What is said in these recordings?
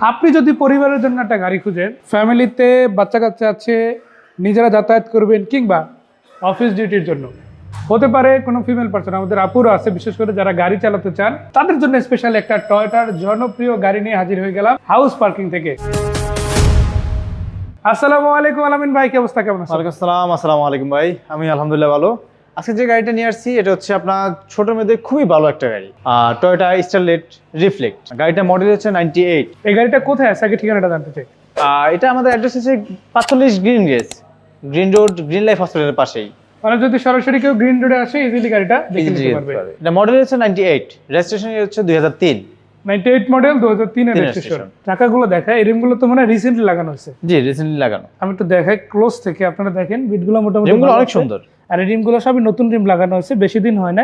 আপনি যদি পরিবারের জন্য একটা গাড়ি খুঁজেন, ফ্যামিলিতে বাচ্চা কাচ্চা আছে, নিজেরা যাতায়াত করবেন কিংবা অফিস ডিউটির জন্য, হতে পারে কোনো ফিমেল পার্সন, আমাদের আপুরও আছে, বিশেষ করে যারা গাড়ি চালাতে চান তাদের জন্য স্পেশাল একটা টয়োটার জনপ্রিয় গাড়ি নিয়ে হাজির হয়ে গেলাম হাউস পার্কিং থেকে। আসসালামু আলাইকুম আলামিন ভাই, কি অবস্থা, কেমন আছেন? ওয়ালাইকুম আসসালাম। আসসালামু আলাইকুম ভাই, আমি আলহামদুলিল্লাহ ভালো। আজকে যে গাড়িটা নিয়ে আসছি এটা হচ্ছে আপনার ছোট মেয়েদের খুবই ভালো একটা গাড়ি, টয়োটা স্টারলেট রিফ্লেক্ট। গাড়িটা মডেল হচ্ছে 98। এই গাড়িটা কোথায় আছে, আগে ঠিকানাটা জানতে চাই। এটা আমাদের অ্যাড্রেস হচ্ছে 45 green race, green road, green life হসপিটালের পাশেই। মানে যদি সরাসরি কেউ গ্রিন রোডে আসে ইজিলি গাড়িটা দেখে নিতে পারবে। এটা মডেল হচ্ছে 98, রেজিস্ট্রেশন হচ্ছে 2003। 98 মডেল, 2003 এর রেজিস্ট্রেশন। চাকাগুলো দেখায়, এই রিমগুলো তো মানে রিসেন্টলি লাগানো হয়েছে। জি, রিসেন্টলি লাগানো। আমি একটু দেখাই ক্লোজ থেকে, আপনারা দেখেন বিটগুলো মোটামুটি রিমগুলো অনেক সুন্দর। আর এই রিমগুলো সবই নতুন রিম লাগানো হয়েছে, বেশি দিন হয় না,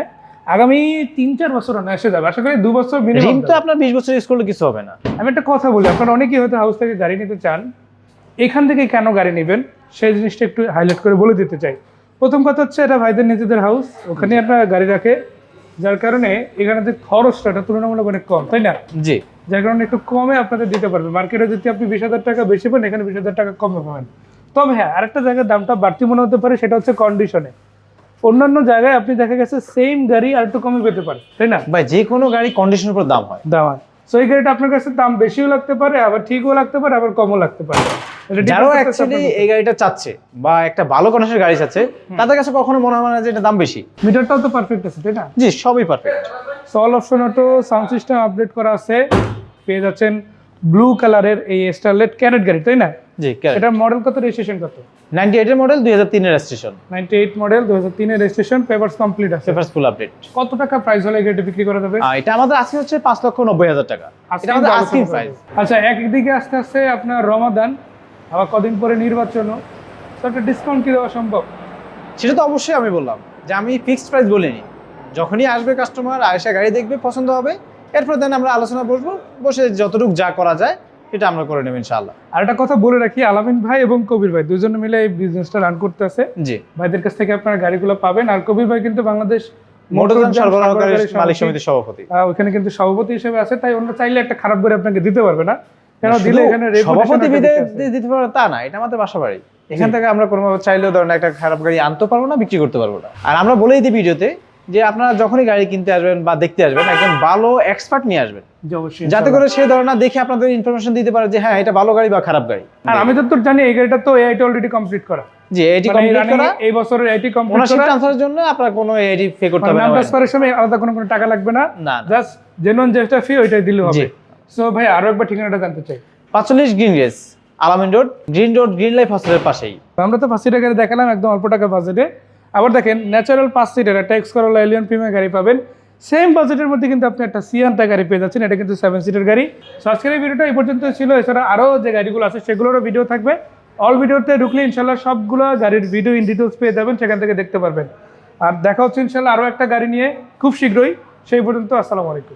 আগামী 3-4 বছর এসে যাবে, আশা করি 2 বছর মিনিমাম। রিম তো আপনার 20 বছর ইউজ করলে কিছু হবে না। আমি একটা কথা বলি, আপনারা অনেকেই হয়তো হাউস থেকে গাড়ি নিতে চান, এখান থেকে কেন গাড়ি নেবেন সেই জিনিসটা একটু হাইলাইট করে বলে দিতে চাই। প্রথম কথা হচ্ছে এটা ভাইদের নিজেদের হাউস, ওখানে আপনারা গাড়ি রাখে, যার কারণে এখানে যে খরচটা এটা তুলনামূলক অনেক কম, তাই না? জি, যার কারণে একটু কমে আপনাদের দিতে পারবে। মার্কেটে যদি আপনি 20,000 টাকা বেশি পান, এখানে 20,000 টাকা কমে পাবেন। তবে হ্যাঁ, আরেকটা জায়গায় দামটা বাড়তি মনে হতে পারে, সেটা হচ্ছে কন্ডিশনে। অন্যান্য জায়গায় আপনি দেখা গেছে সেম গাড়ি আর একটু কমে পেতে পারে, তাই না? ভাই যে কোনো গাড়ি কন্ডিশনের উপর দাম হয়। সো এই গাড়িটা আপনার কাছে দাম বেশিও লাগতে পারে, আবার ঠিকও লাগতে পারে, আবার কমও লাগতে পারে। যারা অ্যাকচুয়ালি এই গাড়িটা চাচ্ছে বা একটা ভালো কন্ডিশনের গাড়ি চাচ্ছে, তাদের কাছে কখনো মনে হয় না যে এটা দাম বেশি। মিটারটাও তো পারফেক্ট আছে, তাই না? জি, সবই পারফেক্ট। সল option auto, sound system update করা আছে, পেয়ে যাচ্ছেন ব্লু কালারের এই স্টারলেট ক্যারেট গাড়ি, তাই না? জি, এটা মডেল কত, রেজিস্ট্রেশন কত? 98 এর মডেল, 2003 এর রেজিস্ট্রেশন। 98 মডেল, 2003 এর রেজিস্ট্রেশন, পেপারস কমপ্লিট আছে, পেপারস ফুল আপডেট। কত টাকা প্রাইস হলে এই গাড়িটা বিক্রি করা যাবে? এটা আমাদের আজকে হচ্ছে 5,90,000 টাকা। এটা আমাদের আস্কিং প্রাইস। আচ্ছা, একদিকে আস্তে আস্তে আপনার রমাদান, আবার কদিন পরে নির্বাচনও, তো একটা ডিসকাউন্ট কি দেওয়া সম্ভব? সেটা তো অবশ্যই আমি বললাম যে আমি ফিক্সড প্রাইস বলিনি। যখনই আসবে কাস্টমার, আয়সা গাড়ি দেখবে, পছন্দ হবে, এরপর দেন আমরা আলোচনা বসবো, বসে যতটুকু যা করা যায় এটা আমরা করে নেব ইনশাআল্লাহ। আর একটা কথা বলে রাখি, আলামিন ভাই এবং কবির ভাই দুজনে মিলে এই বিজনেসটা রান করতেছে। জি, ভাইদের কাছ থেকে আপনারা গাড়িগুলো পাবেন। আর কবির ভাই কিন্তু বাংলাদেশ মোটরযান সরবরাহকারী মালিক সমিতির সভাপতি, ওখানে কিন্তু সভাপতি হিসেবে আছে, তাই অন্য চাইলে একটা খারাপ গাড়ি আপনাকে দিতে পারবে না, কেন দিলে এখানে সভাপতি দিতে পারবে তা না, এটা আমাদের বাসা বাড়ি। এখান থেকে আমরা কোনোভাবে চাইলেও ধরেন একটা খারাপ গাড়ি আনতে পারবো না, বিক্রি করতে পারবো না। আর আমরা বলেই দিই ভিডিওতে যে আপনারা যখনই গাড়ি কিনতে আসবেন বা দেখতে আসবেন, একজন ভালো এক্সপার্ট নিয়ে আসবেন, যাতে করে সে ধরনা দেখে আপনাদের ইনফরমেশন দিতে পারে যে হ্যাঁ এটা ভালো গাড়ি বা খারাপ গাড়ি। আর আমি যতদূর জানি এই গাড়িটা তো এআইটি অলরেডি কমপ্লিট করা। জি, এআইটি কমপ্লিট করা, এই বছরের এআইটি কমপ্লিট করা। ওনারশিপ ট্রান্সফারের জন্য আপনার কোনো এআইটি পে করতে হবে না, নাম ট্রান্সফারের সময় আলাদা কোনো টাকা লাগবে না, জাস্ট জেনুইন যেটা ফি ওইটাই দিলে হবে। সো ভাই আরো একবার ঠিকানাটা জানতে চাই। 45 গ্রিন রেস, আলামিন রোড, গ্রিন লাইফ হসপিটালের পাশেই। আমরা তো 5 সিটের গাড়ি দেখালাম একদম অল্প টাকা বাজেটে। আবার দেখেন ন্যাচারাল 5 সিটের একটা এক্স করোলা এলিয়ন প্রিমিয়াম গাড়ি পাবেন, সেম বাজেটের মধ্যে কিন্তু আপনি একটা সিয়ান্টা গাড়ি পেয়ে যাচ্ছেন, এটা কিন্তু 7 সিটের গাড়ি। সো আজকের এই ভিডিওটা এই পর্যন্ত ছিল। এছাড়া আরও যে গাড়িগুলো আছে সেগুলোরও ভিডিও থাকবে। অল ভিডিওতে ঢুকলে ইনশাল্লাহ সবগুলো গাড়ির ভিডিও ইন ডিটেলস পেয়ে যাবেন, সেখান থেকে দেখতে পারবেন। আর দেখা হচ্ছে ইনশাল্লাহ আরও একটা গাড়ি নিয়ে খুব শীঘ্রই। সেই পর্যন্ত আসসালামু আলাইকুম।